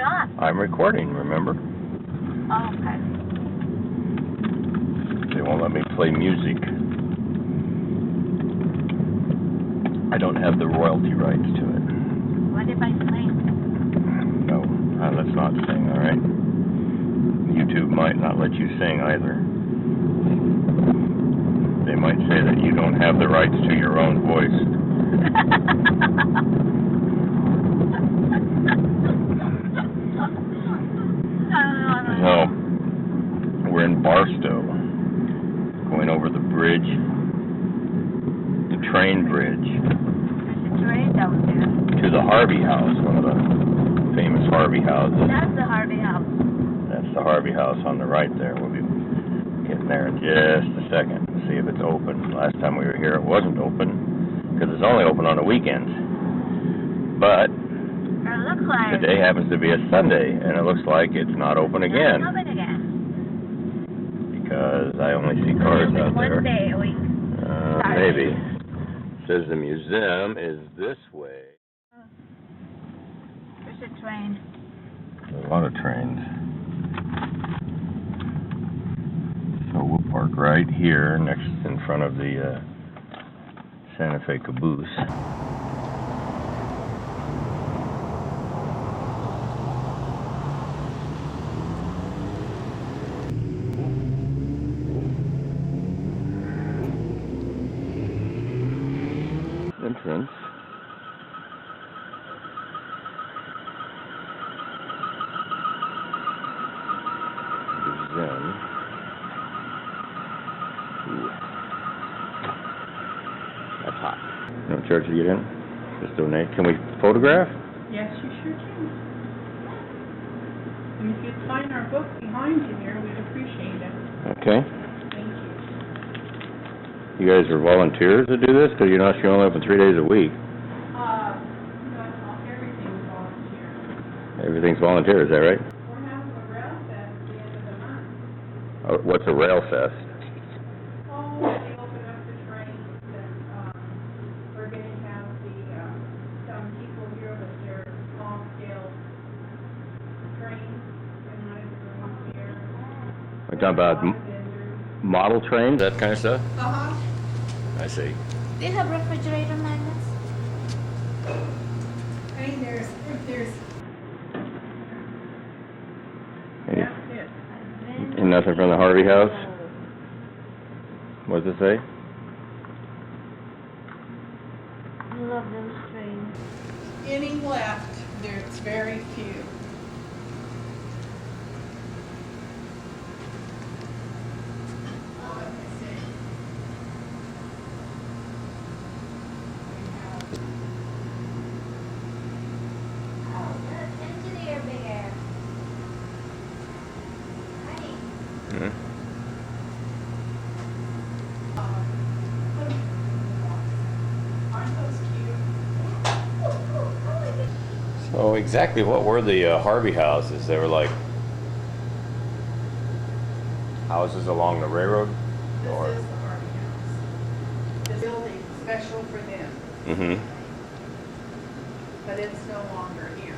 not? I'm recording, remember? Oh, okay. They won't let me play music. I don't have the royalty rights to it. What if I sing? No, let's not sing, all right? YouTube might not let you sing either. They might say that you don't have the rights to your own voice. No, we're in Barstow, going over the bridge, the train bridge. There's a train down there. To the Harvey House, one of the famous Harvey houses. That's the Harvey House. That's the Harvey House on the right there. We'll be getting there in just a second to see if it's open. Last time we were here it wasn't open because it's only open on the weekends. But It looks like today happens to be a Sunday and it looks like it's not open again. Not open again. Because I only see cars out there. One day a week. Maybe. It says the museum is this way. There's a train. There's a lot of trains. So we'll park right here next in front of the Santa Fe caboose. Entrance. Museum. Ooh. That's hot. No charge to get in? Just donate. Can we photograph? Yes, you sure can. And if you'd sign our book behind you here, we'd appreciate it. Okay. Thank you. You guys are volunteers to do this? Because you're only open 3 days a week. Everything's volunteer. Everything's volunteer, is that right? We're having a rail fest at the end of the month. What's a rail fest? Oh, they open up the trains and, we're gonna have some people here with their small scale trains and everyone here. We're talking about model trains, that kind of stuff? Uh-huh. I see. Do you have refrigerator magnets? Hey, there's, Any, that's it. and nothing from the Harvey House? What does it say? I love those trains. Any left, there's very few. Oh, good. Engineer bear. Honey. Mm-hmm. Aren't those cute? So exactly what were the Harvey houses? They were like houses along the railroad? This is the Harvey House. The building special for them, Mm-hmm. but it's no longer here.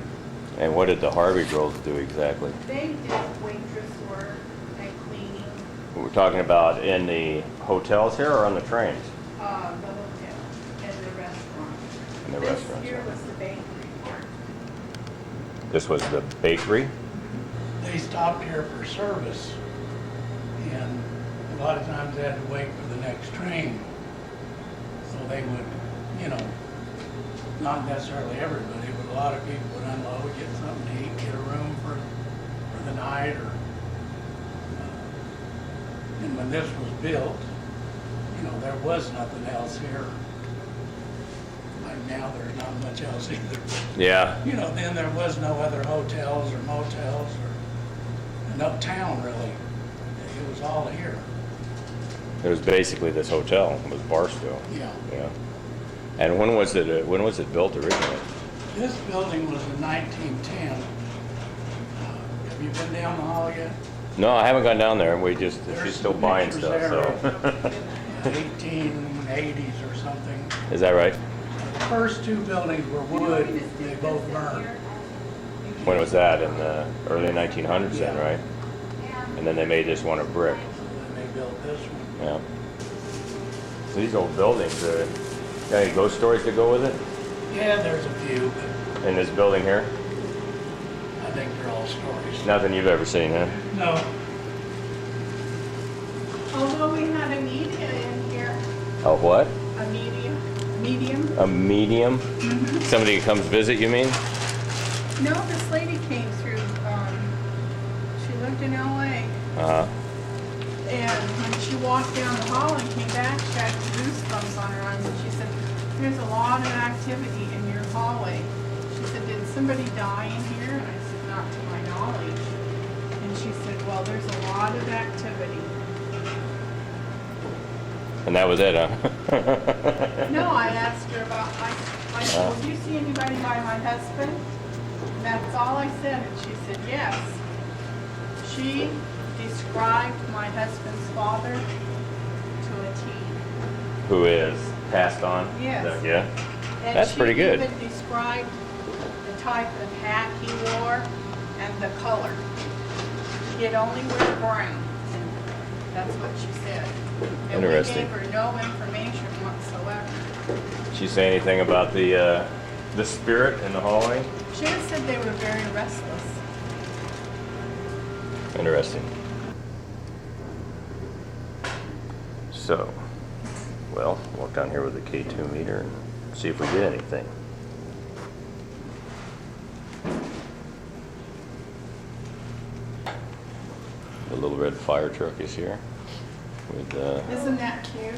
And what did the Harvey girls do exactly? They did waitress work and cleaning, We're talking about in the hotels here or on the trains? the hotel and the restaurant. In the restaurants. This here was the bakery part. This was the bakery? They stopped here for service, and a lot of times they had to wait for the next train. So they would, not necessarily everybody, but a lot of people would unload, get something to eat, get a room for the night, or, and when this was built, there was nothing else here. Like now, there's not much else either. Yeah. Then there was no other hotels or motels or an uptown really. It was all here. It was basically this hotel. It was Barstow. Yeah. Yeah. And when was it built originally? This building was in 1910. Have you been down the hall yet? No, I haven't gone down there. She's There's still some buying pictures stuff, so. 1880s or something. Is that right? The first two buildings were wood. They both burned. When was that? In the early 1900s then, Yeah. right? Yeah. And then they made this one of brick. And they built this one. Yeah. So these old buildings, got any ghost stories to go with it? Yeah, there's a few, but In this building here? I think they're all stories. Nothing you've ever seen, huh? No, Although we had a media in here, A what? a medium. A medium? Somebody who comes visit, you mean? No, this lady came through, she lived in LA, Uh-huh. and when she walked down the hall and came back, she had goosebumps on her arms, and she said, there's a lot of activity in your hallway. She said, did somebody die in here? And I said, not to my knowledge. And she said, well, there's a lot of activity. And that was it, huh? No, I asked her about, I said, well, do you see anybody by my husband? And that's all I said, and she said, yes. She described my husband's father to a T. Who is passed on? Yes. Yeah. And That's pretty good. She even described the type of hat he wore and the color. He'd only wear brown. That's what she said. And Interesting. we gave her no information whatsoever. Did she say anything about the spirit in the hallway? She just said they were very restless. Interesting. So, well, walk down here with the K2 meter and see if we get anything. The little red fire truck is here with, Isn't that cute?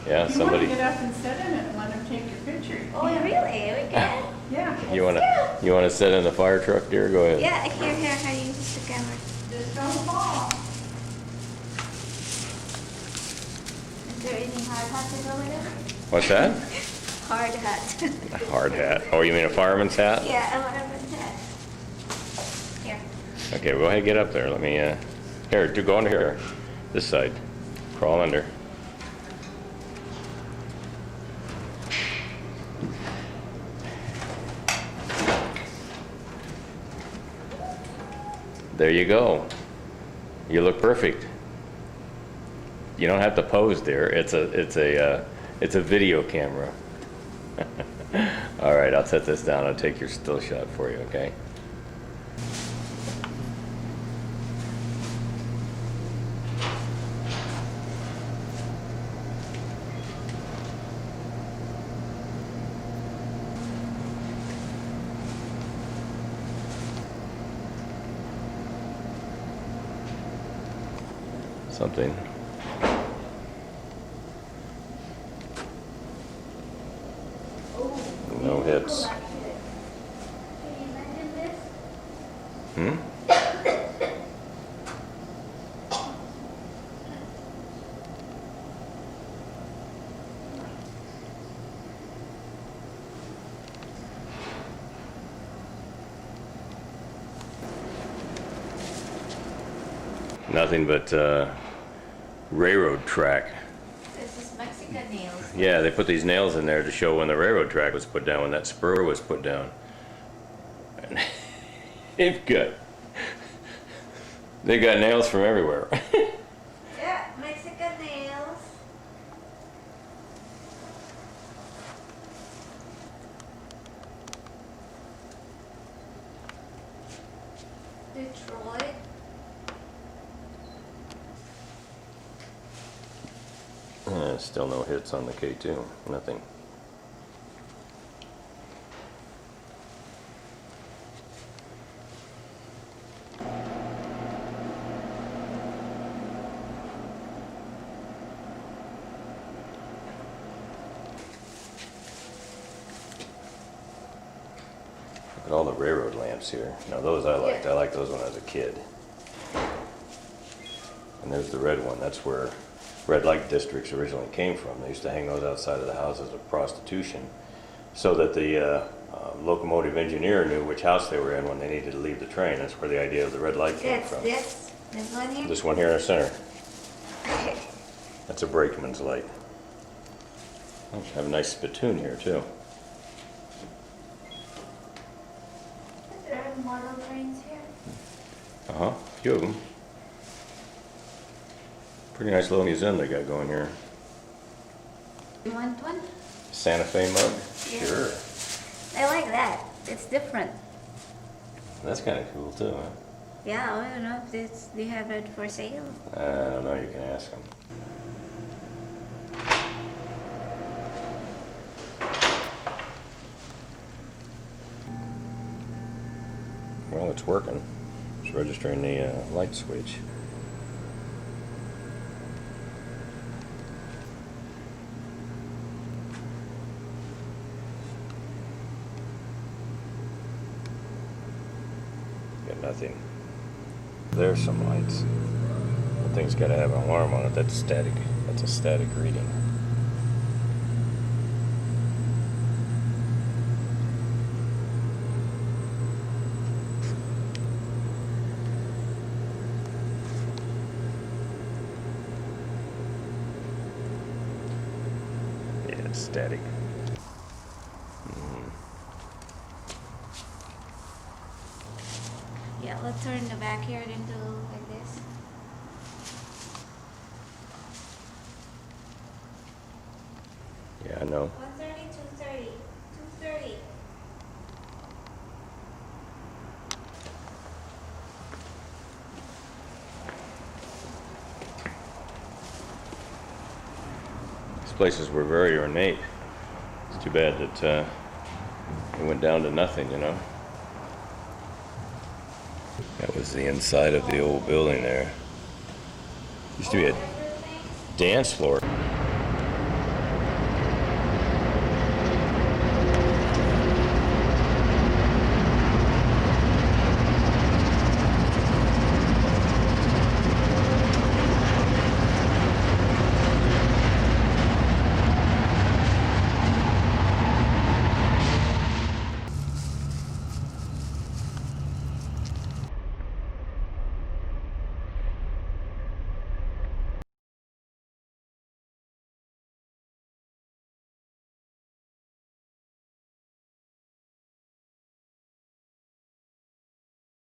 yeah, You somebody. want to get up and sit in it and let them take your picture. you Oh, can. really? We can? Yeah. You wanna sit in the fire truck, dear? Go ahead. Yeah, here, how do you use the camera? Just don't fall. Is there any hard hat to go with it? What's that? Hard hat. A hard hat. Oh, you mean a fireman's hat? Yeah, a fireman's hat. Here. Okay, well, go ahead, get up there. Let me, here, go under here. This side. Crawl under. There you go. You look perfect. You don't have to pose there. It's a video camera. All right, I'll set this down. I'll take your still shot for you, okay? Something. No hits. Can you imagine this? Hmm? Nothing but railroad track. This is Mexican nails. Yeah, they put these nails in there to show when the railroad track was put down, when that spur was put down. And they've got nails from everywhere. Yeah, Mexican nails. Detroit. Still no hits on the K2. Nothing. Look at all the railroad lamps here. Now those I liked. Yeah. I liked those when I was a kid. And there's the red one. That's where red light districts originally came from. They used to hang those outside of the houses of prostitution so that the locomotive engineer knew which house they were in when they needed to leave the train. That's where the idea of the red light came That's from. this one here. This one here in the center. That's a brakeman's light. Oh, have a nice spittoon here too. Model trains here? Uh-huh, a few of them. Pretty nice little museum they got going here. You want one? Santa Fe mug? Yeah. Sure. I like that. It's different. That's kind of cool too, huh? Yeah, I don't know if they have it for sale. I don't know, you can ask them. Well, it's working. It's registering the light switch. Got nothing. There's some lights. The thing's got to have an alarm on it. That's static. That's a static reading. Yeah, it's static. Yeah, let's turn the backyard into like this. Yeah, I know. 130, 230, 230. These places were very ornate. It's too bad that it went down to nothing, you know. That was the inside of the old building there. Used to be a dance floor.